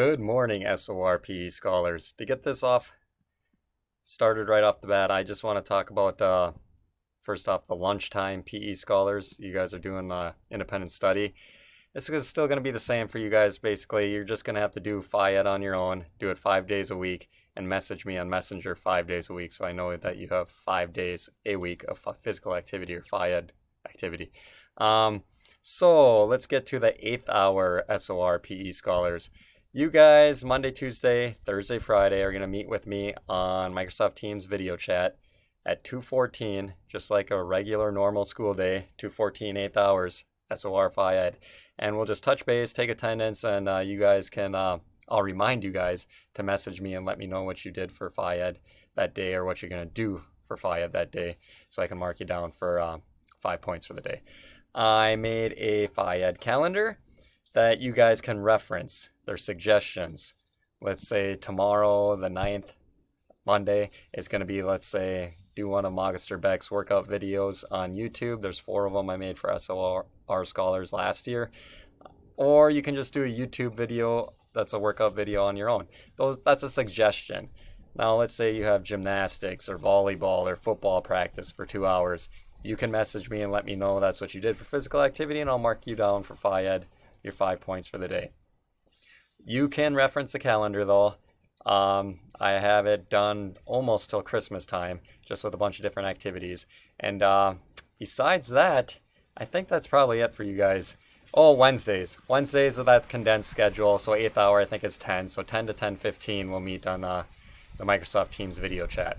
Good morning, SOR PE scholars. To get this started right off the bat, I just want to talk about first off the lunchtime PE scholars. You guys are doing independent study. This is still going to be the same for you guys. Basically, you're just going to have to do Phi Ed on your own, do it 5 days a week, and message me on Messenger 5 days a week, so I know that you have 5 days a week of physical activity or Phi Ed activity. So let's get to the 8th hour SOR PE scholars. You guys, Monday, Tuesday, Thursday, Friday, are going to meet with me on Microsoft Teams video chat at 2:14, just like a regular normal school day, 2:14, 8th hours, SOR Phi Ed. And we'll just touch base, take attendance, and you guys can, I'll remind you guys to message me and let me know what you did for Phi Ed that day or what you're going to do for Phi Ed that day so I can mark you down for 5 points for the day. I made a Phi Ed calendar that you guys can reference. Their suggestions. Let's say tomorrow, the 9th, Monday, is going to be, let's say, do one of Magister Beck's workout videos on YouTube. There's 4 of them I made for SOR scholars last year. Or you can just do a YouTube video that's a workout video on your own. That's a suggestion. Now, let's say you have gymnastics or volleyball or football practice for 2 hours. You can message me and let me know that's what you did for physical activity, and I'll mark you down for Phi Ed, your 5 points for the day. You can reference the calendar though. I have it done almost till Christmas time, just with a bunch of different activities. And besides that, I think that's probably it for you guys. Oh, Wednesdays. Wednesdays are that condensed schedule. So 8th hour I think is 10. So 10 to 10:15 we'll meet on the Microsoft Teams video chat.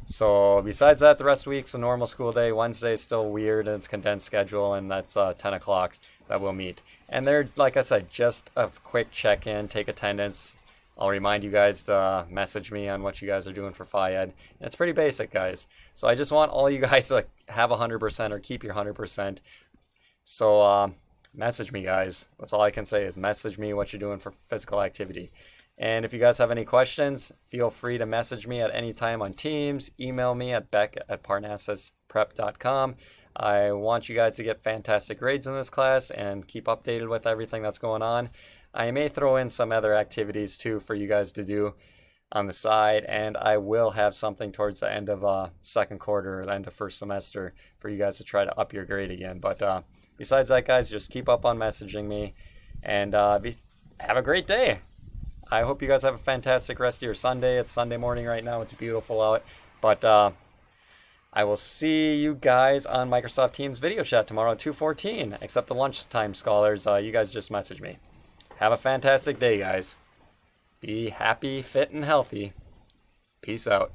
So besides that, the rest of the week's a normal school day. Wednesday is still weird and it's condensed schedule, and that's 10 o'clock that we'll meet. And they're, like I said, just a quick check-in, take attendance. I'll remind you guys to message me on what you guys are doing for Phi Ed. And it's pretty basic, guys. So I just want all you guys to have 100% or keep your 100%. So message me, guys. That's all I can say is message me what you're doing for physical activity. And if you guys have any questions, feel free to message me at any time on Teams. Email me at beck@parnassusprep.com. I want you guys to get fantastic grades in this class and keep updated with everything that's going on. I may throw in some other activities too for you guys to do on the side, and I will have something towards the end of second quarter or the end of first semester for you guys to try to up your grade again. But besides that, guys, just keep up on messaging me, and have a great day. I hope you guys have a fantastic rest of your Sunday. It's Sunday morning right now. It's beautiful out. But I will see you guys on Microsoft Teams video chat tomorrow at 2:14. Except the lunchtime scholars, you guys just message me. Have a fantastic day, guys. Be happy, fit, and healthy. Peace out.